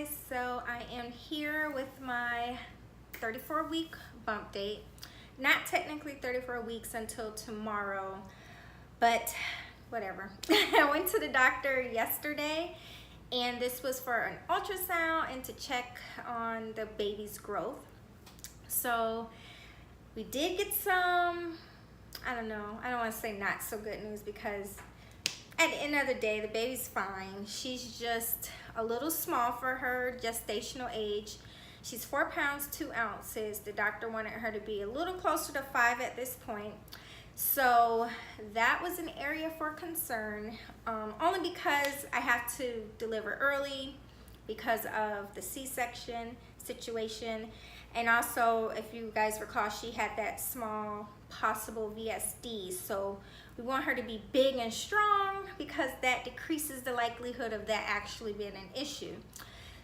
guys, so I am here with my 34-week bump date. Not technically 34 weeks until tomorrow, but whatever. I went to the doctor yesterday and this was for an ultrasound and to check on the baby's growth. So we did get some, I don't want to say not so good news, because at the end of the day, the baby's fine. She's just a little small for her gestational age. She's 4 pounds 2 ounces. The doctor wanted her to be a little closer to 5 at this point. So that was an area for concern, only because I have to deliver early because of the C-section situation. And also, if you guys recall, she had that small possible VSD. So we want her to be big and strong because that decreases the likelihood of that actually being an issue.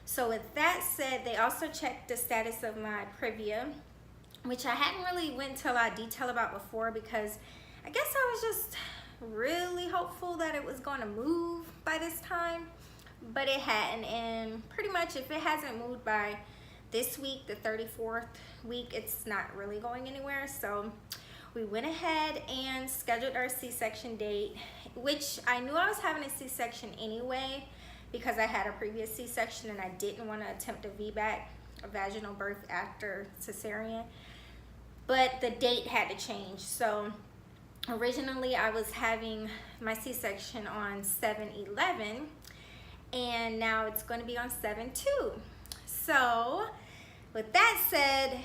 So with that said, they also checked the status of my Previa, which I hadn't really went into a lot of detail about before, because I guess I was just really hopeful that it was going to move by this time, but it hadn't. And pretty much if it hasn't moved by this week, the 34th week, it's not really going anywhere. So we went ahead and scheduled our C-section date, which I knew I was having a C-section anyway because I had a previous C-section and I didn't want to attempt a VBAC, a vaginal birth after cesarean, but the date had to change. So originally I was having my C-section on 7/11 and now it's going to be on 7/2. So with that said,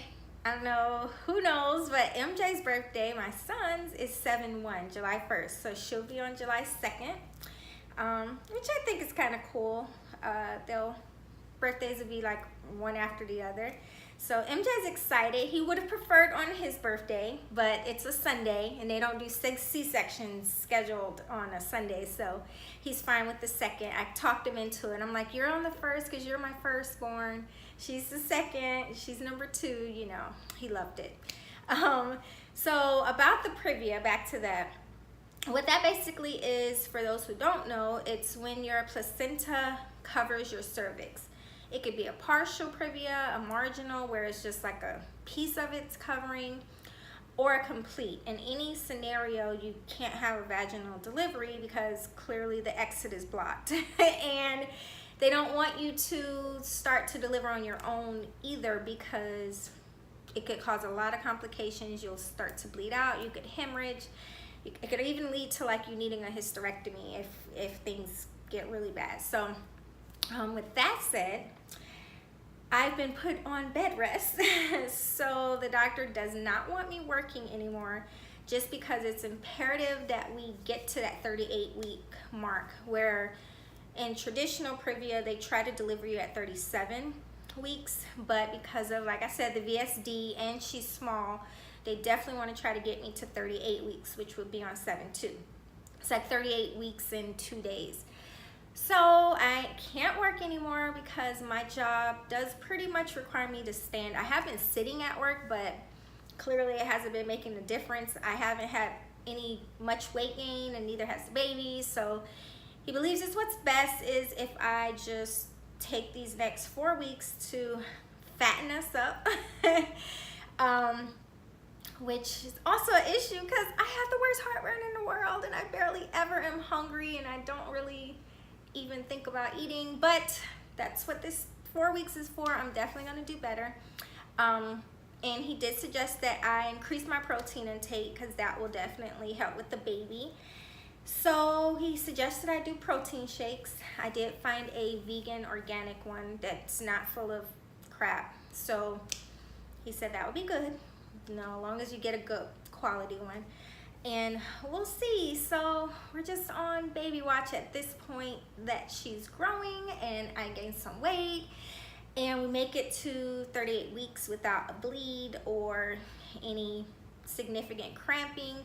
I don't know, who knows, but MJ's birthday, my son's, is 7/1, July 1st. So she'll be on July 2nd, which I think is kind of cool. Birthdays will be like one after the other. So MJ's excited. He would have preferred on his birthday, but it's a Sunday and they don't do C-sections scheduled on a Sunday. So he's fine with the 2nd. I talked him into it. I'm like, you're on the 1st because you're my firstborn. She's the 2nd. She's number 2. You know, he loved it. So about the Previa, back to that. What that basically is, for those who don't know, it's when your placenta covers your cervix. It could be a partial Previa, a marginal, where it's just like a piece of it's covering, or a complete. In any scenario, you can't have a vaginal delivery because clearly the exit is blocked. And they don't want you to start to deliver on your own either, because it could cause a lot of complications. You'll start to bleed out, you could hemorrhage. It could even lead to like you needing a hysterectomy if things get really bad. So with that said, I've been put on bed rest. So the doctor does not want me working anymore, just because it's imperative that we get to that 38-week mark, where in traditional Previa, they try to deliver you at 37 weeks, but because of, like I said, the VSD and she's small, they definitely want to try to get me to 38 weeks, which would be on 7/2. It's like 38 weeks in 2 days. So I can't work anymore because my job does pretty much require me to stand. I have been sitting at work, but clearly it hasn't been making a difference. I haven't had much weight gain, and neither has the baby. So he believes it's what's best is if I just take these next 4 weeks to fatten us up. Which is also an issue because I have the worst heartburn in the world and I barely ever am hungry, and I don't really even think about eating, but that's what this 4 weeks is for. I'm definitely going to do better. And he did suggest that I increase my protein intake because that will definitely help with the baby. So he suggested I do protein shakes. I did find a vegan organic one that's not full of crap. So he said that would be good, you know, as long as you get a good quality one. And we'll see. So we're just on baby watch at this point, that she's growing and I gained some weight, and we make it to 38 weeks without a bleed or any significant cramping.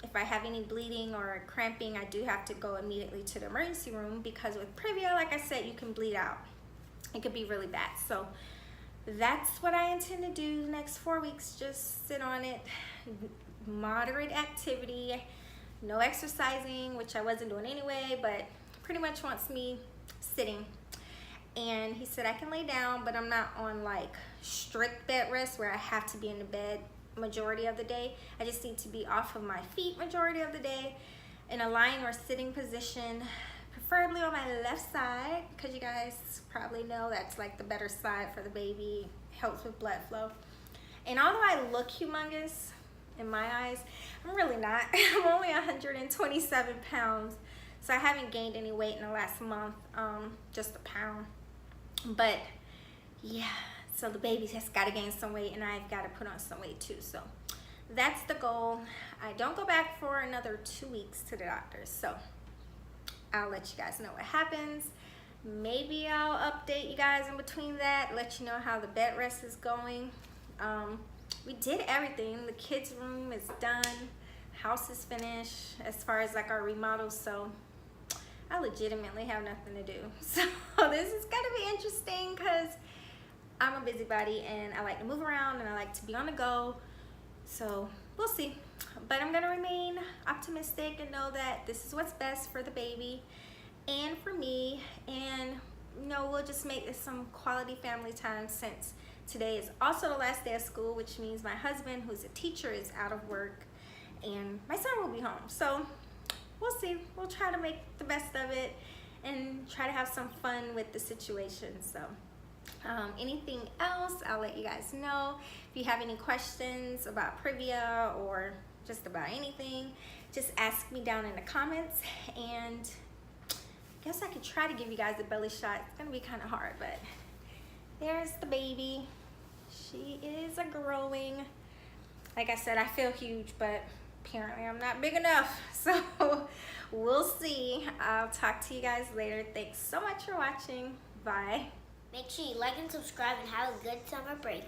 If I have any bleeding or cramping, I do have to go immediately to the emergency room, because with Previa, like I said, you can bleed out. It could be really bad. So that's what I intend to do the next 4 weeks. Just sit on it. Moderate activity, no exercising, which I wasn't doing anyway, but pretty much wants me sitting. and he said I can lay down, but I'm not on like strict bed rest where I have to be in the bed majority of the day. I just need to be off of my feet majority of the day in a lying or sitting position, preferably on my left side, because you guys probably know that's like the better side for the baby. Helps with blood flow. And although I look humongous in my eyes, I'm really not. I'm only 127 pounds, so I haven't gained any weight in the last month, just a pound. But yeah, so the baby has got to gain some weight, and I've got to put on some weight too. So that's the goal. I don't go back for another 2 weeks to the doctor, so I'll let you guys know what happens. Maybe I'll update you guys in between that, let you know how the bed rest is going. We did everything. The kids' room is done, house is finished as far as like our remodels, so I legitimately have nothing to do. So this is gonna be interesting because I'm a busybody and I like to move around and I like to be on the go. So we'll see. But I'm gonna remain optimistic and know that this is what's best for the baby and for me. And you know, we'll just make this some quality family time, since today is also the last day of school, which means my husband, who's a teacher, is out of work and my son will be home. So we'll see. We'll try to make the best of it and try to have some fun with the situation. So anything else, I'll let you guys know. If you have any questions about Previa or just about anything, just ask me down in the comments, and I guess I could try to give you guys a belly shot. It's gonna be kind of hard, but there's the baby. She is a growing. Like I said, I feel huge, but apparently I'm not big enough. So we'll see. I'll talk to you guys later. Thanks so much for watching. Bye. Make sure you like and subscribe and have a good summer break.